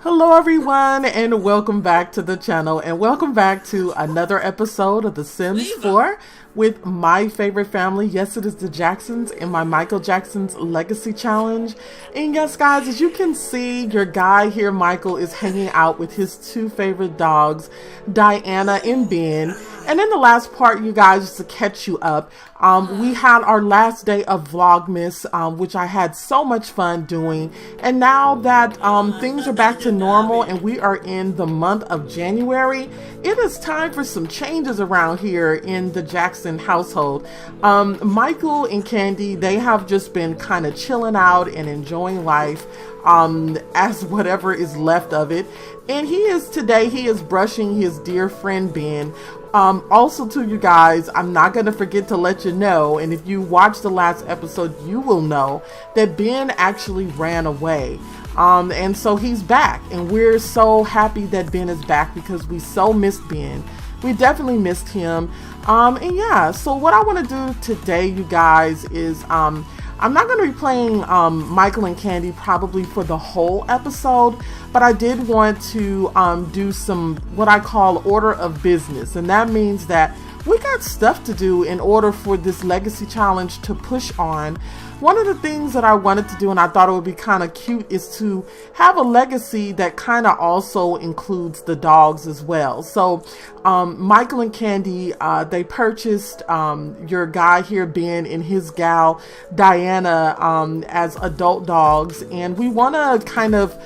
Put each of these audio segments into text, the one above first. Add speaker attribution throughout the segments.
Speaker 1: Hello everyone, and welcome back to the channel, and welcome back to another episode of The Sims 4 with my favorite family. Yes, it is the Jacksons and my Michael Jackson's Legacy Challenge. And yes guys, as you can see, your guy here, Michael, is hanging out with his two favorite dogs, Diana and Ben. And in the last part, you guys, just to catch you up, we had our last day of Vlogmas, which I had so much fun doing. And now that things are back to normal and we are in the month of January, it is time for some changes around here in the Jackson household. Michael and Candy, they have just been kind of chilling out and enjoying life as whatever is left of it. And he is brushing his dear friend Ben. Also to you guys, I'm not going to forget to let you know, and if you watched the last episode, you will know that Ben actually ran away. And so he's back, and we're so happy that Ben is back because we so missed Ben. We definitely missed him. And yeah, so what I want to do today, you guys, is I'm not going to be playing Michael and Candy probably for the whole episode, but I did want to do some what I call order of business. And that means that we got stuff to do in order for this Legacy Challenge to push on. One of the things that I wanted to do, and I thought it would be kind of cute, is to have a legacy that kind of also includes the dogs as well. So Michael and Candy, they purchased your guy here, Ben, and his gal, Diana, as adult dogs. And we want to kind of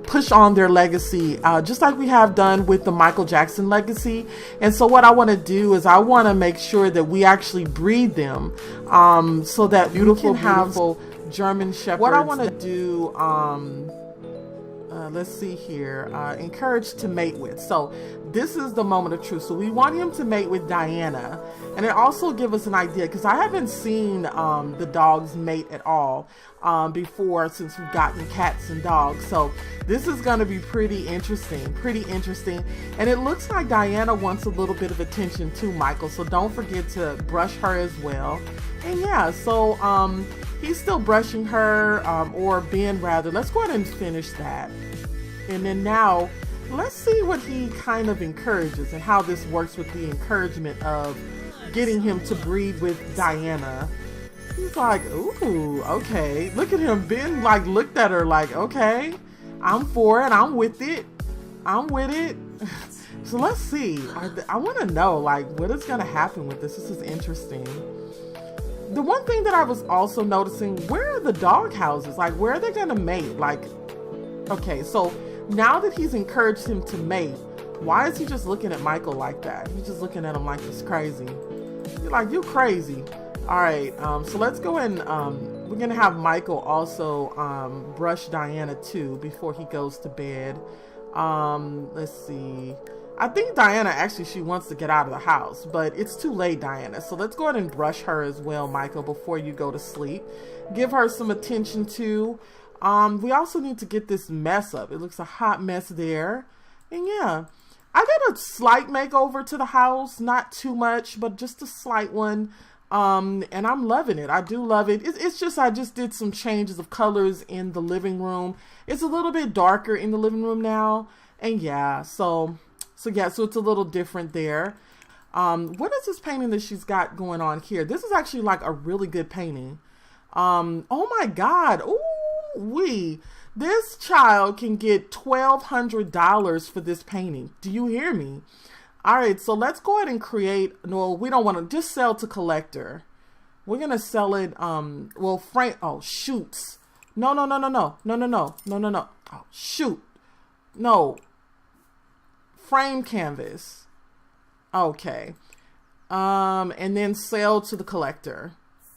Speaker 1: push on their legacy, just like we have done with the Michael Jackson legacy. And so what I want to do is I want to make sure that we actually breed them so that beautiful German Shepherds. What I want to do, let's see here, encourage to mate with. So this is the moment of truth. So we want him to mate with Diana, and it also give us an idea, because I haven't seen the dogs mate at all before, since we've gotten cats and dogs. So this is going to be pretty interesting. And it looks like Diana wants a little bit of attention too, Michael, so don't forget to brush her as well. And yeah, so he's still brushing her, or Ben rather. Let's go ahead and finish that. And then now let's see what he kind of encourages and how this works with the encouragement of getting him to breed with Diana. He's like, ooh, okay. Look at him. Ben like looked at her like, okay, I'm for it. I'm with it. I'm with it. So let's see. I want to know like what is going to happen with this. This is interesting. The one thing that I was also noticing, where are the dog houses? Like, where are they going to mate? Like, okay, so now that he's encouraged him to mate, why is he just looking at Michael like that? He's just looking at him like he's crazy. You're like, you crazy. All right, so let's go and we're going to have Michael also brush Diana too before he goes to bed. Let's see. I think Diana, actually, she wants to get out of the house, but it's too late, Diana. So let's go ahead and brush her as well, Michael, before you go to sleep. Give her some attention too. We also need to get this mess up. It looks a hot mess there. And yeah, I got a slight makeover to the house. Not too much, but just a slight one. And I'm loving it. I do love it. It's just, I just did some changes of colors in the living room. It's a little bit darker in the living room now. And yeah, so it's a little different there. What is this painting that she's got going on here? This is actually like a really good painting. Oh my God. Ooh, this child can get $1,200 for this painting. Do you hear me? All right, so let's go ahead and create. No, we don't want to just sell to collector. We're gonna sell it. Well, frame. Oh, shoots. No. Oh, shoot. No. Frame canvas. Okay. And then sell to the collector.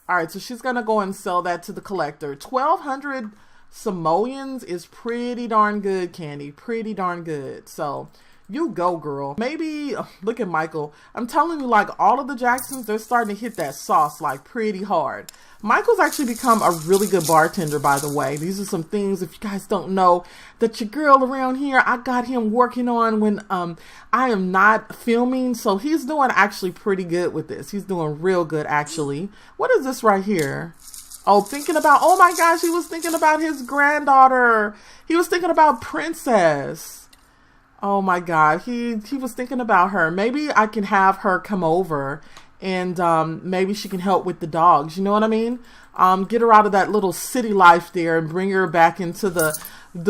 Speaker 1: All right, so she's gonna go and sell that to the collector. 1,200 simoleons is pretty darn good, Candy. Pretty darn good. So you go, girl. Maybe look at Michael. I'm telling you, like, all of the Jacksons, they're starting to hit that sauce like pretty hard. Michael's actually become a really good bartender, by the way. These are some things, if you guys don't know, that your girl around here, I got him working on when I am not filming. So he's doing actually pretty good with this. He's doing real good, actually. What is this right here? Oh, oh my gosh, he was thinking about his granddaughter. He was thinking about Princess. Oh my God, he was thinking about her. Maybe I can have her come over and maybe she can help with the dogs. You know what I mean? Get her out of that little city life there and bring her back into the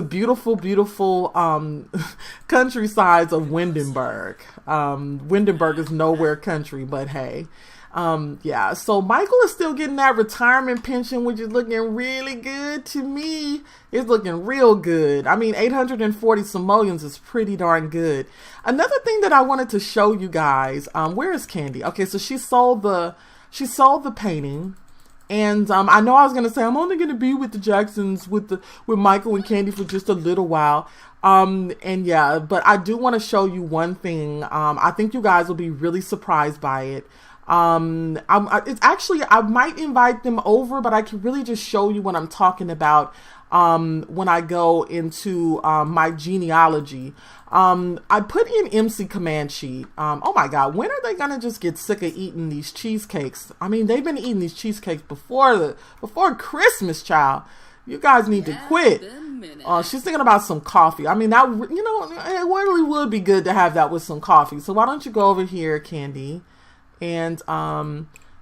Speaker 1: beautiful, beautiful countrysides of Windenburg. Windenburg is nowhere country, but hey. Yeah, so Michael is still getting that retirement pension, which is looking really good to me. It's looking real good. I mean, 840 simoleons is pretty darn good. Another thing that I wanted to show you guys, where is Candy? Okay, so she sold the painting. And I know I was gonna say I'm only gonna be with the Jacksons with Michael and Candy for just a little while. And yeah, but I do want to show you one thing. I think you guys will be really surprised by it. It's actually, I might invite them over, but I can really just show you what I'm talking about when I go into my genealogy. I put in MC command sheet. Oh my God, when are they gonna just get sick of eating these cheesecakes? I mean, they've been eating these cheesecakes before Christmas, child. You guys need to quit. She's thinking about some coffee. I mean, that, you know, it really would be good to have that with some coffee. So why don't you go over here, Candy? And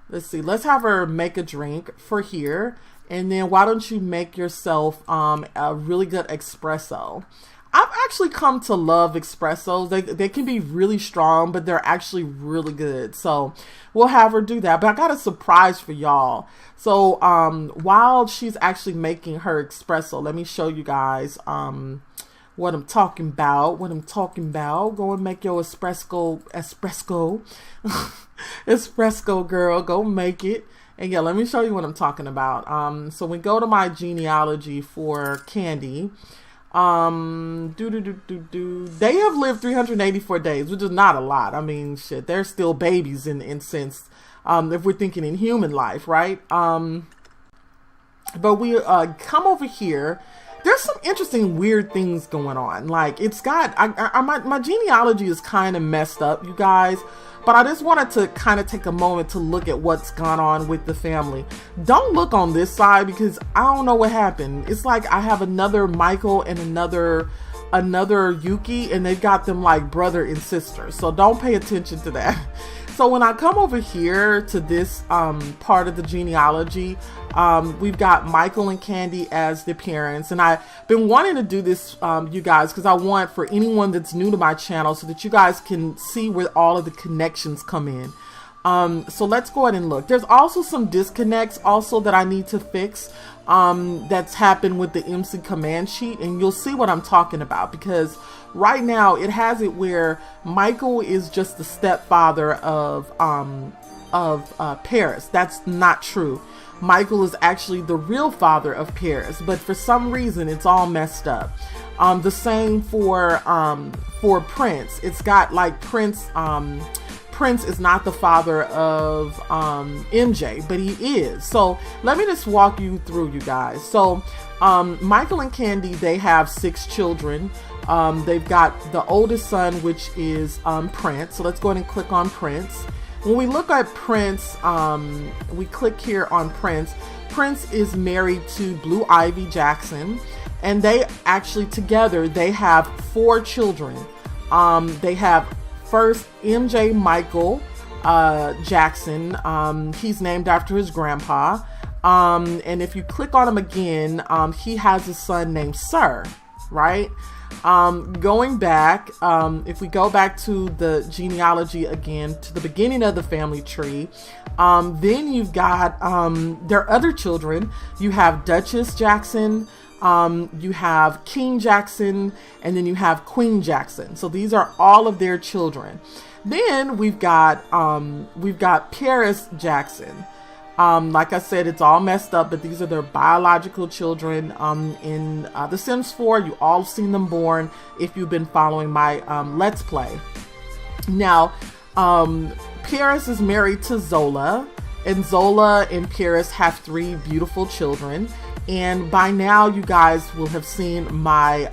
Speaker 1: let's see, let's have her make a drink for here. And then why don't you make yourself a really good espresso? I've actually come to love espressos. They can be really strong, but they're actually really good. So we'll have her do that. But I got a surprise for y'all. So while she's actually making her espresso, let me show you guys what I'm talking about. Go and make your espresso. Espresso, girl. Go make it. And yeah, let me show you what I'm talking about. So we go to my genealogy for Candy. They have lived 384 days, which is not a lot. I mean, shit, they're still babies in sense, if we're thinking in human life, right? But we come over here. There's some interesting, weird things going on. Like, it's got, my genealogy is kind of messed up, you guys. But I just wanted to kind of take a moment to look at what's gone on with the family. Don't look on this side because I don't know what happened. It's like I have another Michael and another Yuki, and they've got them like brother and sister. So don't pay attention to that. So when I come over here to this part of the genealogy, we've got Michael and Candy as the parents. And I've been wanting to do this, you guys, because I want for anyone that's new to my channel so that you guys can see where all of the connections come in. So let's go ahead and look. There's also some disconnects also that I need to fix that's happened with the MC command sheet. And you'll see what I'm talking about because right now it has it where Michael is just the stepfather of Paris. That's not true. Michael is actually the real father of Paris, but for some reason it's all messed up. The same for Prince. It's got like Prince is not the father of MJ, but he is. So let me just walk you through, you guys. So Michael and Candy, they have 6 children. They've got the oldest son, which is Prince. So let's go ahead and click on Prince. When we look at Prince, we click here on Prince. Prince is married to Blue Ivy Jackson, and they actually together, they have 4 children. They have first MJ Michael Jackson. He's named after his grandpa. And if you click on him again, he has a son named Sir, right? Going back, if we go back to the genealogy again, to the beginning of the family tree, then you've got their other children. You have Duchess Jackson, you have King Jackson, and then you have Queen Jackson. So these are all of their children. Then we've got Paris Jackson. Like I said, it's all messed up, but these are their biological children. In The Sims 4, you all seen them born if you've been following my Let's Play. Now, Paris is married to Zola, and Zola and Paris have 3 beautiful children. And by now, you guys will have seen my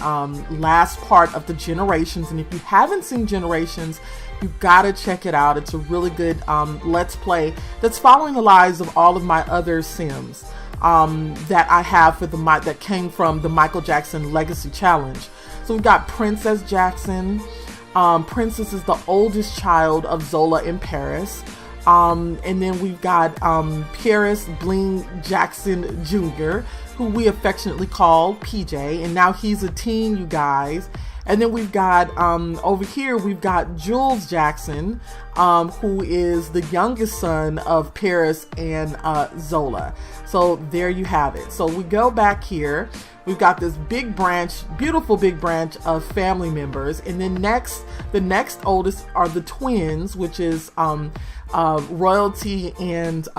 Speaker 1: last part of the Generations. And if you haven't seen Generations, you've got to check it out. It's a really good Let's Play that's following the lives of all of my other Sims. that I have for that came from the Michael Jackson Legacy Challenge. So we've got Princess Jackson. Princess is the oldest child of Zola and Paris. And then we've got Paris Bling Jackson Jr., who we affectionately call PJ, and now he's a teen, you guys. And then we've got over here we've got Jules Jackson, who is the youngest son of Paris and Zola. So there you have it. So we go back here. We've got this big branch, beautiful big branch of family members, and then the next oldest are the twins, which is Royalty and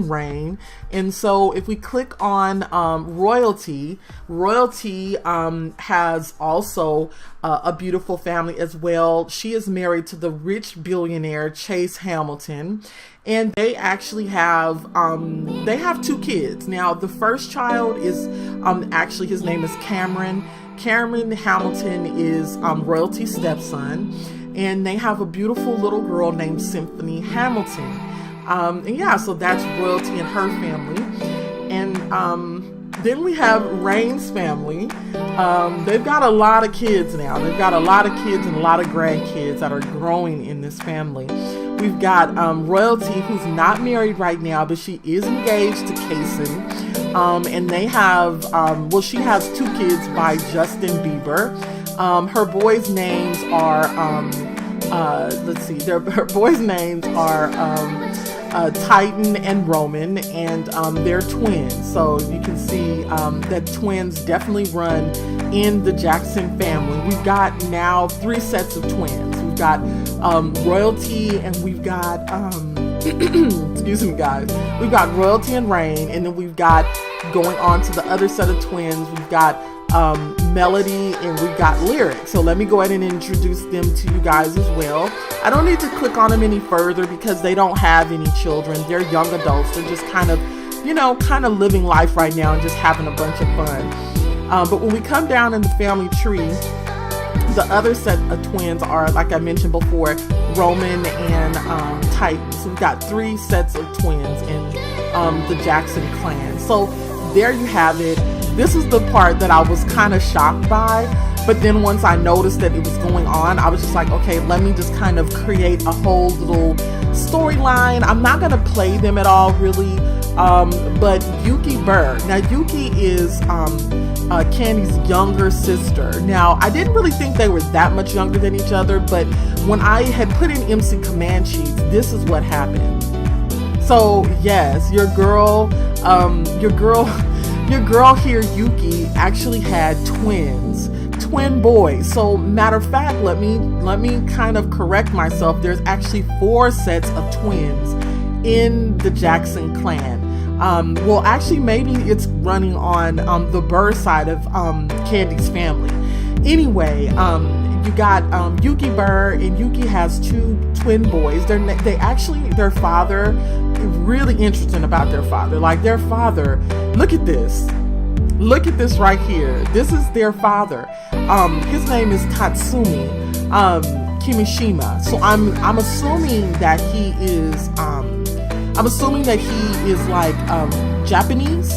Speaker 1: Reign. And so if we click on Royalty has also a beautiful family as well. She is married to the rich billionaire Chase Hamilton, and they actually have two kids. Now the first child is actually, his name is Cameron. Cameron Hamilton is Royalty's stepson, and they have a beautiful little girl named Symphony Hamilton. And yeah, so that's Royalty and her family. And then we have Reign's family. They've got a lot of kids now. They've got a lot of kids and a lot of grandkids that are growing in this family. We've got Royalty, who's not married right now, but she is engaged to Kaysen. And they have, she has 2 kids by Justin Bieber. Her boys' names are, her boys' names are Titan and Roman, and they're twins. So you can see that twins definitely run in the Jackson family. We've got now 3 sets of twins. We've got Royalty, and we've got excuse me guys, we've got Royalty and Reign, and then we've got, going on to the other set of twins, we've got Melody, and we've got Lyric. So let me go ahead and introduce them to you guys as well. I don't need to click on them any further because they don't have any children. They're young adults. They're just kind of living life right now and just having a bunch of fun. But when we come down in the family tree, the other set of twins are, like I mentioned before, Roman and Titan. So we've got 3 sets of twins in the Jackson clan. So there you have it. This is the part that I was kind of shocked by, but then once I noticed that it was going on, I was just like, okay, let me just kind of create a whole little storyline. I'm not going to play them at all, really, but Yuki Burr. Now, Yuki is Candy's younger sister. Now, I didn't really think they were that much younger than each other, but when I had put in MC command sheets, this is what happened. So, yes, your girl here, Yuki, actually had twin boys. So matter of fact, let me kind of correct myself. There's actually 4 sets of twins in the Jackson clan. Well, actually, maybe it's running on the Burr side of Candy's family. Anyway, you got Yuki Burr, and Yuki has 2 twin boys. Their father, really interesting about their father. Like, their father, look at this right here. This is their father. His name is Tatsumi Kimishima. So I'm assuming that he is like Japanese.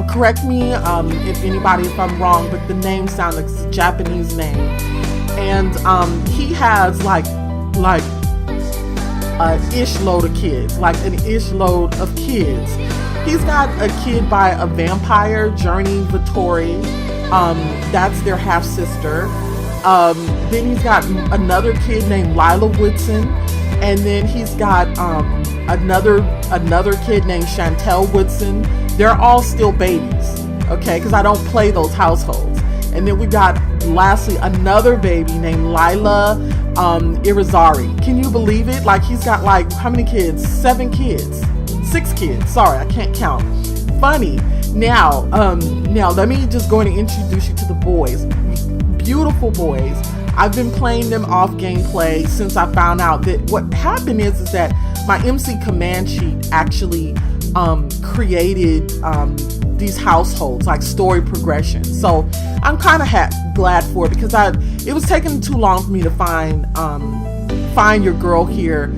Speaker 1: Correct me if I'm wrong, but the name sounds like a Japanese name. And he has like an ish load of kids. He's got a kid by a vampire, Journey Vittori. That's their half sister. Then he's got another kid named Lila Woodson, and then he's got another kid named Chantel Woodson. They're all still babies, okay? Because I don't play those households. And then we got, lastly, another baby named Lila Irizarry. Can you believe it? Like, he's got like, how many kids? 7 kids. 6 kids. Sorry, I can't count. Funny. Now let me just go and introduce you to the boys. Beautiful boys. I've been playing them off gameplay since I found out that what happened is that my MC command sheet actually created these households, like story progression. So I'm kind of glad for it, because it was taking too long for me to find your girl here,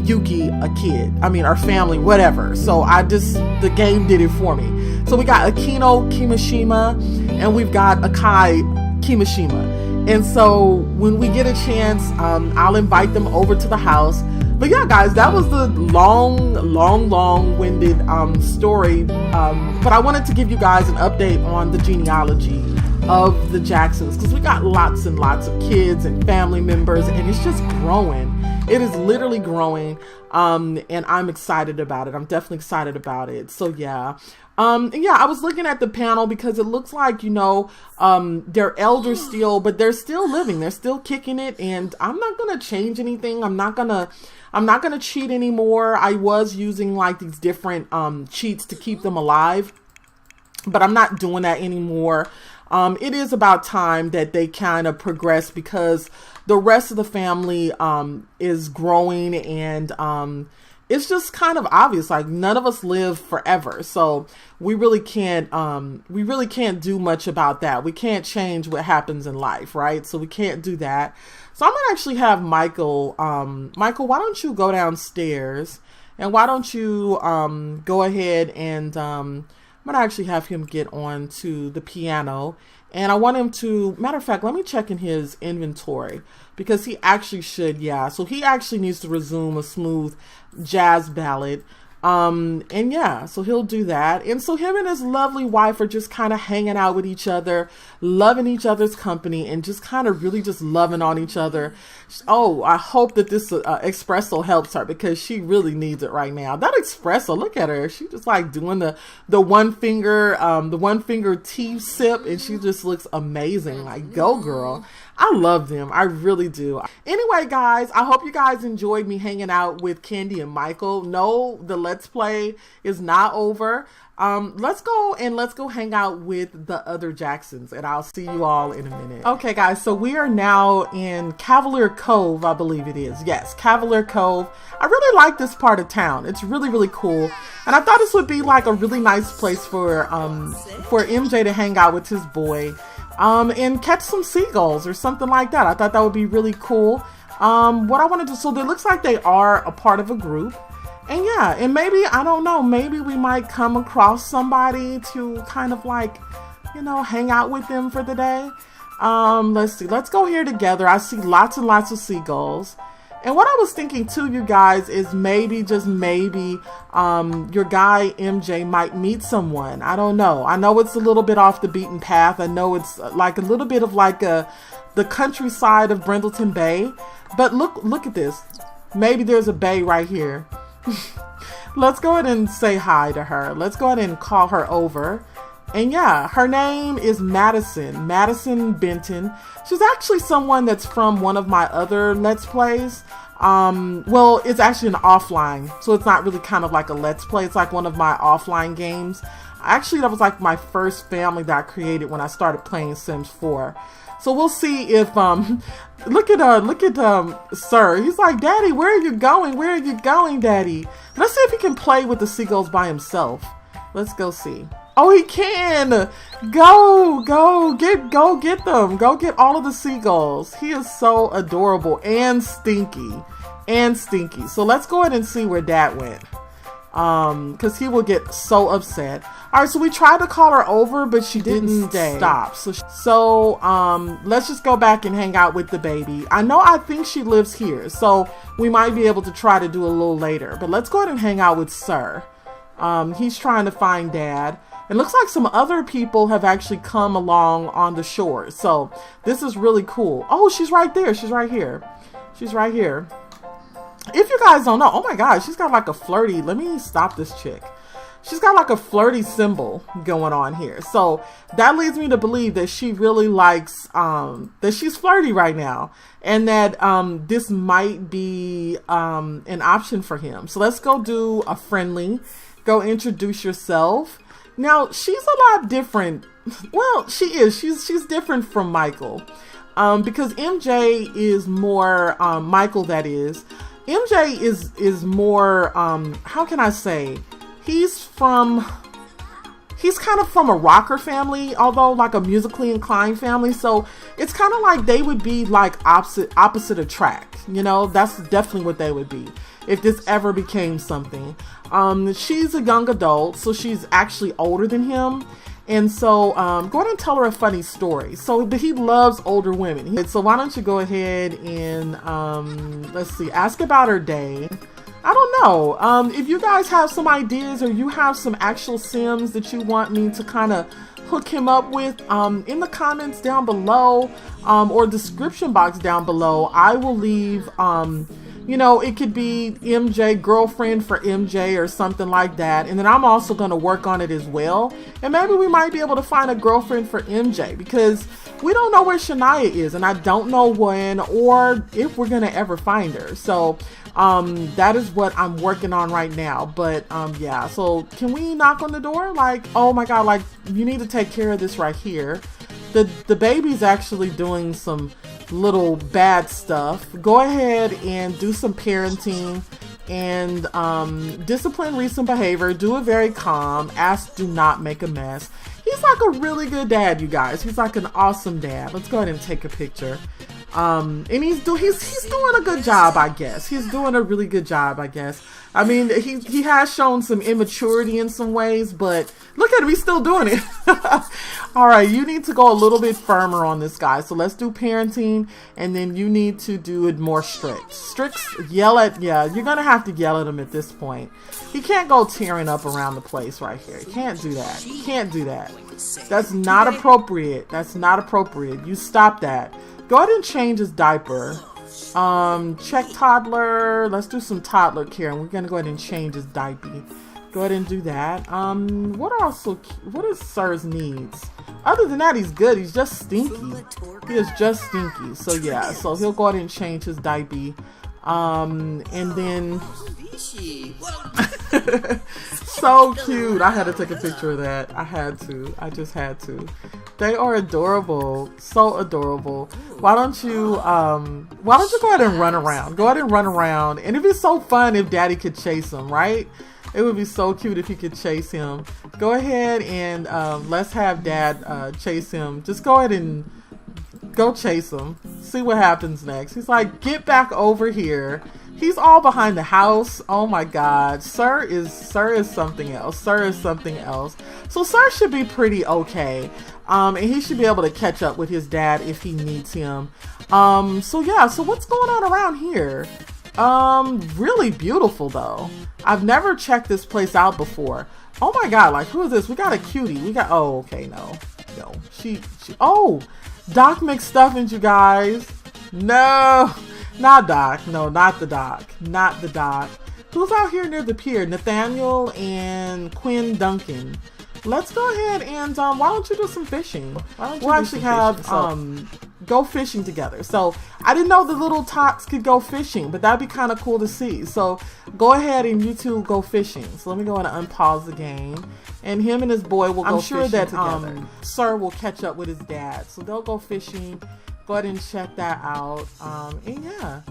Speaker 1: Yuki a kid. I mean, our family, whatever. So the game did it for me. So we got Akino Kimishima and we've got Akai Kimishima. And so when we get a chance, I'll invite them over to the house. But yeah, guys, that was the long-winded story. But I wanted to give you guys an update on the genealogy of the Jacksons, because we got lots and lots of kids and family members, and it's just growing. It is literally growing, and I'm excited about it. I'm definitely excited about it. So yeah. And yeah, I was looking at the panel because it looks like, you know, they're elder still, but they're still living. They're still kicking it, and I'm not gonna change anything. I'm not gonna cheat anymore. I was using like these different cheats to keep them alive, but I'm not doing that anymore. It is about time that they kind of progress, because the rest of the family is growing, and it's just kind of obvious, like none of us live forever. So we really can't do much about that. We can't change what happens in life, right? So we can't do that. So I'm gonna actually have Michael, Michael, why don't you go downstairs, and why don't you go ahead and I'm gonna actually have him get on to the piano. And I want him to, matter of fact, let me check in his inventory, because he actually should, yeah. So he actually needs to resume a smooth jazz ballad. And yeah, so he'll do that. And so him and his lovely wife are just kind of hanging out with each other, loving each other's company, and just kind of really just loving on each other. Oh, I hope that this espresso helps her, because she really needs it right now. That espresso, look at her. She just like doing the one finger tea sip, and she just looks amazing. Like, go girl. I love them. I really do. Anyway, guys, I hope you guys enjoyed me hanging out with Candy and Michael. No, the Let's Play is not over. Let's go hang out with the other Jacksons, and I'll see you all in a minute. Okay, guys, so we are now in Cavalier Cove, I believe it is. Yes, Cavalier Cove. I really like this part of town. It's really, really cool. And I thought this would be like a really nice place for MJ to hang out with his boy. And catch some seagulls or something like that. I thought that would be really cool. What I want to do, so it looks like they are a part of a group. And yeah, and maybe, I don't know, maybe we might come across somebody to kind of like, you know, hang out with them for the day. Let's see, let's go here together. I see lots and lots of seagulls. And what I was thinking too, you guys, is maybe, just maybe, your guy MJ might meet someone. I don't know. I know it's a little bit off the beaten path. I know it's like a little bit of like the countryside of Brindleton Bay. But look at this. Maybe there's a bay right here. Let's go ahead and say hi to her. Let's go ahead and call her over. And yeah, her name is Madison Bentin. She's actually someone that's from one of my other Let's Plays. Well, it's actually an offline, so it's not really kind of like a Let's Play. It's like one of my offline games. Actually, that was like my first family that I created when I started playing Sims 4. So we'll see if, look at Sir. He's like, Daddy, where are you going? Where are you going, Daddy? Let's see if he can play with the seagulls by himself. Let's go see. Oh, he can. Go get them. Go get all of the seagulls. He is so adorable and stinky. So let's go ahead and see where Dad went. Because he will get so upset. All right, so we tried to call her over, but she didn't stop. So let's just go back and hang out with the baby. I think she lives here, so we might be able to try to do a little later. But let's go ahead and hang out with Sir. He's trying to find Dad. It looks like some other people have actually come along on the shore. So this is really cool. Oh, she's right there. She's right here. She's right here. If you guys don't know, oh my God, she's got like a flirty, let me stop this chick. She's got like a flirty symbol going on here. So that leads me to believe that she really likes, that she's flirty right now. And that this might be an option for him. So let's go do a friendly. Go introduce yourself. Now, she's a lot different. Well, she is. She's different from Michael. Because MJ is more, Michael that is. MJ is more, how can I say? He's from, he's kind of from a rocker family, although like a musically inclined family. So it's kind of like they would be like opposite attract. You know, that's definitely what they would be if this ever became something. She's a young adult, so she's actually older than him. And so go ahead and tell her a funny story. So he loves older women. So why don't you go ahead and, let's see, ask about her day. I don't know. If you guys have some ideas or you have some actual Sims that you want me to kind of hook him up with, in the comments down below, or description box down below, I will leave, you know, it could be MJ, girlfriend for MJ or something like that. And then I'm also going to work on it as well. And maybe we might be able to find a girlfriend for MJ, because we don't know where Shania is. And I don't know when or if we're going to ever find her. So that is what I'm working on right now. But yeah, so can we knock on the door? Like, oh my God, like you need to take care of this right here. The baby's actually doing some little bad stuff. Go ahead and do some parenting and discipline recent behavior. Do it very calm. Ask, do not make a mess. He's like a really good dad, you guys. He's like an awesome dad. Let's go ahead and take a picture. And he's doing a good job, I guess. He's doing a really good job, I guess. I mean, he has shown some immaturity in some ways, but look at him, he's still doing it. All right, you need to go a little bit firmer on this guy. So let's do parenting, and then you need to do it more strict. Yeah, you're gonna have to yell at him at this point. He can't go tearing up around the place right here. He can't do that. He can't do that. That's not appropriate. That's not appropriate. You stop that. Go ahead and change his diaper. Check toddler. Let's do some toddler care, and we're gonna go ahead and change his diaper. Go ahead and do that. What is Sir's needs? Other than that, he's good. He's just stinky. He is just stinky. So yeah, so he'll go ahead and change his diaper. And then so cute. I had to take a picture of that. I just had to. They are adorable. So adorable. Why don't you go ahead and run around? Go ahead and run around. And it'd be so fun if Daddy could chase him, right? It would be so cute if he could chase him. Go ahead and let's have Dad chase him. Just go ahead and go chase him. See what happens next. He's like, get back over here. He's all behind the house. Oh my God. Sir is something else. Sir is something else. So Sir should be pretty okay. And he should be able to catch up with his dad if he needs him. So yeah, so what's going on around here? Really beautiful though. I've never checked this place out before. Oh my God, like who is this? We got a cutie. Oh, okay, no. Oh, Doc McStuffins, you guys. No, not Doc. No, not the Doc. Not the Doc. Who's out here near the pier? Nathaniel and Quinn Duncan. Let's go ahead and why don't you do some fishing? We'll actually have go fishing together. So I didn't know the little tots could go fishing, but that'd be kind of cool to see. So go ahead and you two go fishing. So let me go ahead and unpause the game, and him and his boy will go fishing together. I'm sure that Sir will catch up with his dad, so they'll go fishing. Go ahead and check that out. And yeah.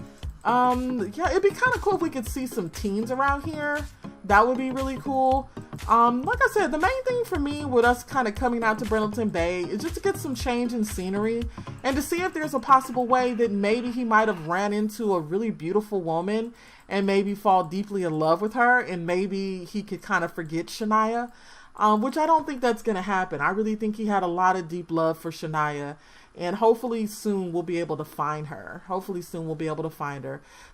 Speaker 1: Yeah, it'd be kind of cool if we could see some teens around here. That would be really cool. Like I said, the main thing for me with us kind of coming out to Brindleton Bay is just to get some change in scenery and to see if there's a possible way that maybe he might have ran into a really beautiful woman and maybe fall deeply in love with her, and maybe he could kind of forget Shania, which I don't think that's going to happen. I really think he had a lot of deep love for Shania. And hopefully soon we'll be able to find her.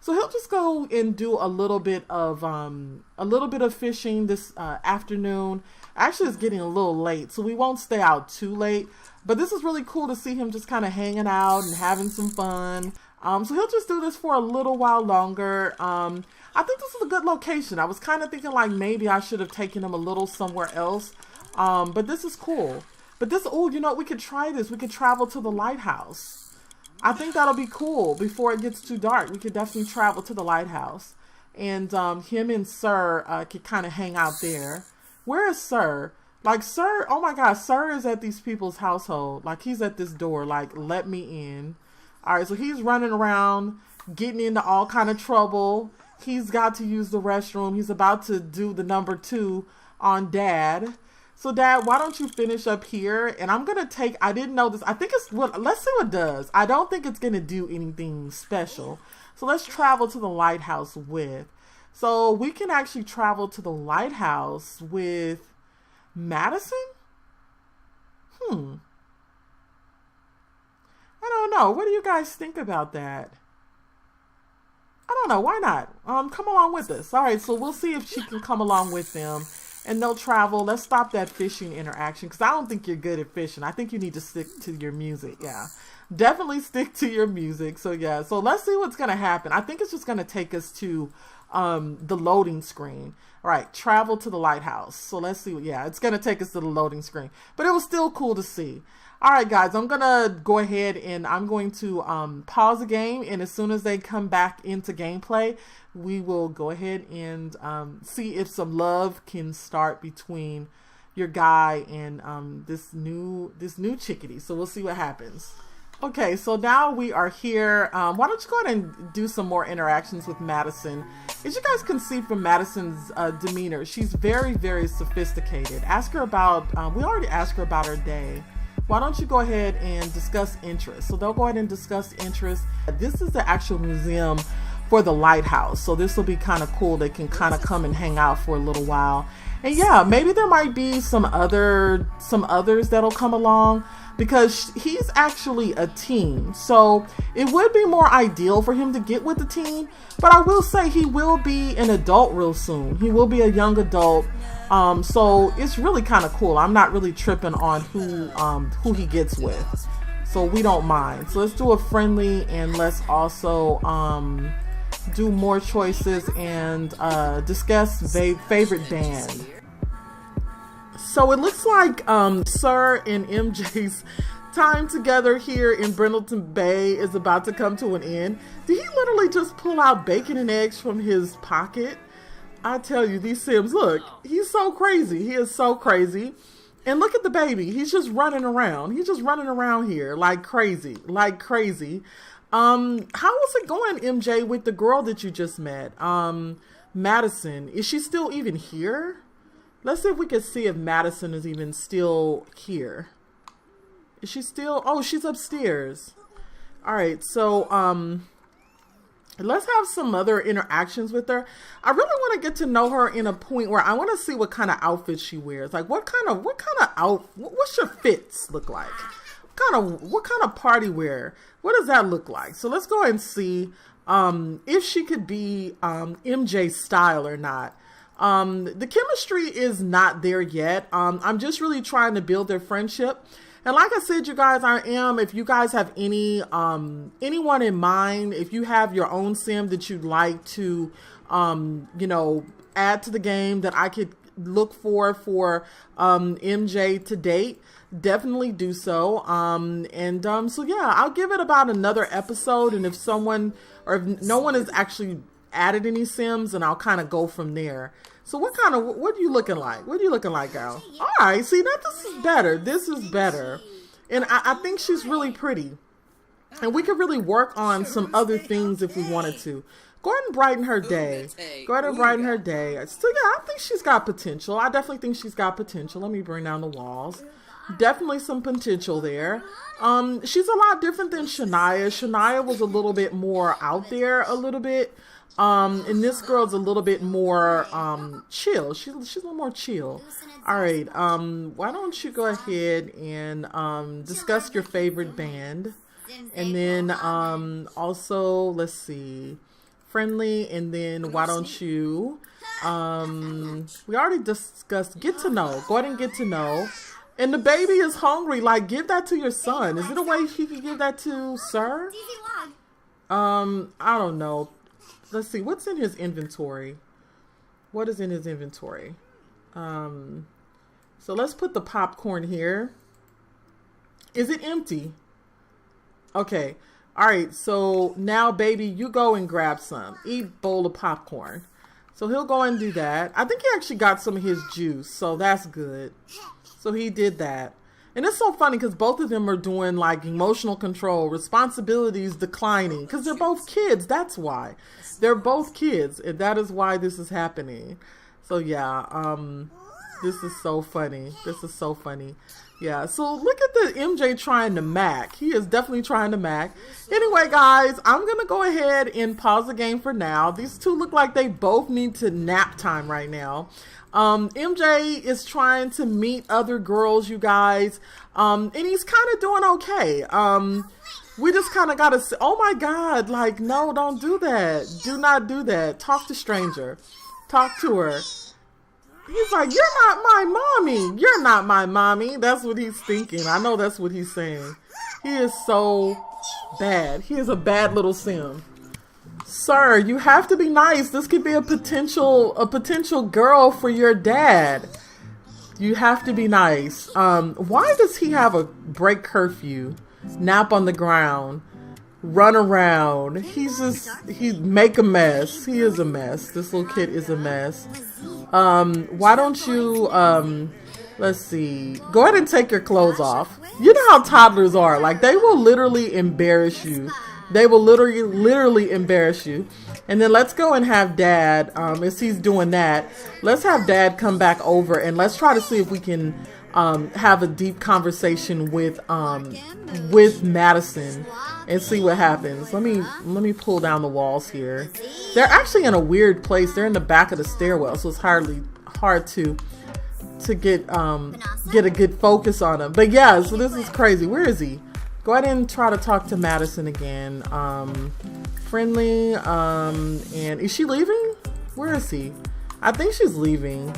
Speaker 1: So he'll just go and do a little bit of fishing this afternoon. Actually, it's getting a little late, so we won't stay out too late. But this is really cool to see him just kind of hanging out and having some fun. So he'll just do this for a little while longer. I think this is a good location. I was kind of thinking like maybe I should have taken him a little somewhere else. But this is cool. But this, oh, you know, we could try this. We could travel to the lighthouse. I think that'll be cool before it gets too dark. We could definitely travel to the lighthouse. And him and Sir could kind of hang out there. Where is Sir? Like, Sir, oh my God, Sir is at these people's household. Like, he's at this door, like, let me in. All right, so he's running around, getting into all kind of trouble. He's got to use the restroom. He's about to do the number 2 on Dad. So Dad, why don't you finish up here? And I'm going to take, I didn't know this. I think it's, what, let's see what it does. I don't think it's going to do anything special. So let's travel to the lighthouse with. So we can actually travel to the lighthouse with Madison? I don't know. What do you guys think about that? I don't know. Why not? Come along with us. All right. So we'll see if she can come along with them and they'll travel. Let's stop that fishing interaction because I don't think you're good at fishing. I think you need to stick to your music. Yeah, definitely stick to your music. So yeah. So let's see what's going to happen. I think it's just going to take us to the loading screen. All right. Travel to the lighthouse. So let's see. Yeah, it's going to take us to the loading screen, but it was still cool to see. All right, guys, I'm going to go ahead and I'm going to pause the game. And as soon as they come back into gameplay, we will go ahead and see if some love can start between your guy and this new chickadee. So we'll see what happens. Okay, so now we are here. Why don't you go ahead and do some more interactions with Madison? As you guys can see from Madison's demeanor, she's very, very sophisticated. Ask her about, we already asked her about her day. Why don't you go ahead and discuss interests? So they'll go ahead and discuss interests. This is the actual museum for the lighthouse. So this will be kind of cool. They can kind of come and hang out for a little while. And yeah, maybe there might be some others that'll come along because he's actually a teen. So it would be more ideal for him to get with the team. But I will say he will be an adult real soon. He will be a young adult. So it's really kind of cool. I'm not really tripping on who he gets with. So we don't mind. So let's do a friendly and let's also do more choices and discuss favorite band. So it looks like Sir and MJ's time together here in Brindleton Bay is about to come to an end. Did he literally just pull out bacon and eggs from his pocket? I tell you, these Sims, look, he's so crazy. He is so crazy. And look at the baby. He's just running around. He's just running around here like crazy, like crazy. How is it going, MJ, with the girl that you just met? Madison, is she still even here? Let's see if we can see if Madison is even still here. Is she still? Oh, she's upstairs. All right, so let's have some other interactions with her. I really want to get to know her in a point where I want to see what kind of outfit she wears. Like what's your fits look like? What kind of party wear? What does that look like? So let's go ahead and see if she could be MJ's style or not. The chemistry is not there yet. I'm just really trying to build their friendship. And like I said, you guys, if you guys have anyone in mind, if you have your own sim that you'd like to, add to the game that I could look for MJ to date, definitely do so. So yeah, I'll give it about another episode. And if no one has actually added any sims, and I'll kind of go from there. So what are you looking like? What are you looking like, girl? All right, see, this is better. This is better. And I think she's really pretty. And we could really work on some other things if we wanted to. Go ahead and brighten her day. Go ahead and brighten her day. So yeah, I think she's got potential. I definitely think she's got potential. Let me bring down the walls. Definitely some potential there. She's a lot different than Shania. Shania was a little bit more out there a little bit. And this girl's a little bit more chill. She's a little more chill. All right. Why don't you go ahead and discuss your favorite band, and then also let's see, friendly, and then why don't you we already discussed get to know. Go ahead and get to know. And the baby is hungry. Like, give that to your son. Is it a way he could give that to Sir? I don't know. Let's see, what's in his inventory? What is in his inventory? So let's put the popcorn here. Is it empty? Okay. All right. So now, baby, you go and grab some. Eat a bowl of popcorn. So he'll go and do that. I think he actually got some of his juice. So that's good. So he did that. And it's so funny because both of them are doing like emotional control, responsibilities declining, because they're both kids. That's why. They're both kids. And that is why this is happening. So yeah, This is so funny. This is so funny. Yeah, so look at the MJ trying to mac. He is definitely trying to mac. Anyway, guys, I'm going to go ahead and pause the game for now. These two look like they both need to nap time right now. MJ is trying to meet other girls, you guys, and he's kind of doing okay. We just kind of got to say, oh my God, like, no, don't do that. Do not do that. Talk to stranger. Talk to her. He's like, you're not my mommy. You're not my mommy. That's what he's thinking. I know that's what he's saying. He is so bad. He is a bad little sim. Sir, you have to be nice. This could be a potential girl for your dad. You have to be nice. Why does he have a break curfew? Nap on the ground, run around. He make a mess. He is a mess. This little kid is a mess. Why don't you, let's see, go ahead and take your clothes off. You know how toddlers are. Like, they will literally embarrass you. They will literally embarrass you. And then let's go and have Dad, as he's doing that, let's have Dad come back over and let's try to see if we can have a deep conversation with Madison and see what happens. Let me pull down the walls here. They're actually in a weird place. They're in the back of the stairwell, so it's hard to get a good focus on them. But yeah, so this is crazy. Where is he? Go ahead and try to talk to Madison again. Friendly. And is she leaving? Where is he? I think she's leaving.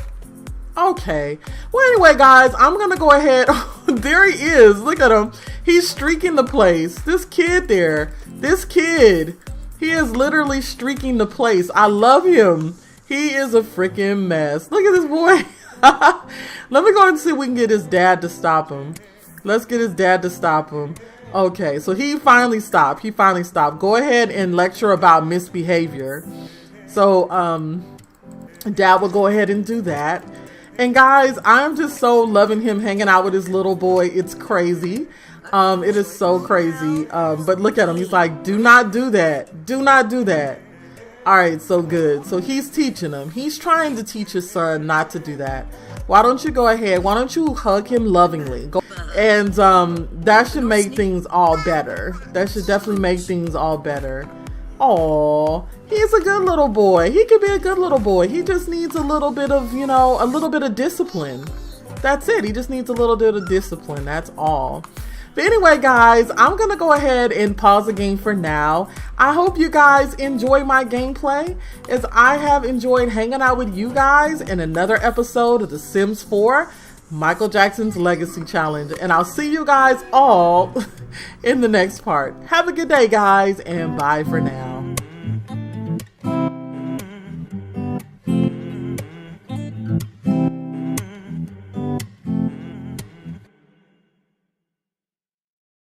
Speaker 1: Okay. Well, anyway, guys, I'm going to go ahead. There he is. Look at him. He's streaking the place. This kid there. This kid. He is literally streaking the place. I love him. He is a freaking mess. Look at this boy. Let me go ahead and see if we can get his dad to stop him. Let's get his dad to stop him. Okay, so he finally stopped. He finally stopped. Go ahead and lecture about misbehavior. So, Dad will go ahead and do that. And guys, I'm just so loving him hanging out with his little boy. It's crazy. It is so crazy. But look at him. He's like, do not do that. Do not do that. All right, so good. So he's teaching him. He's trying to teach his son not to do that. Why don't you go ahead? Why don't you hug him lovingly? And that should make things all better. That should definitely make things all better. Oh, he's a good little boy. He could be a good little boy. He just needs a little bit of, you know, a little bit of discipline. That's it. He just needs a little bit of discipline. That's all. But anyway, guys, I'm going to go ahead and pause the game for now. I hope you guys enjoy my gameplay as I have enjoyed hanging out with you guys in another episode of The Sims 4 Michael Jackson's Legacy Challenge. And I'll see you guys all in the next part. Have a good day, guys, and bye for now.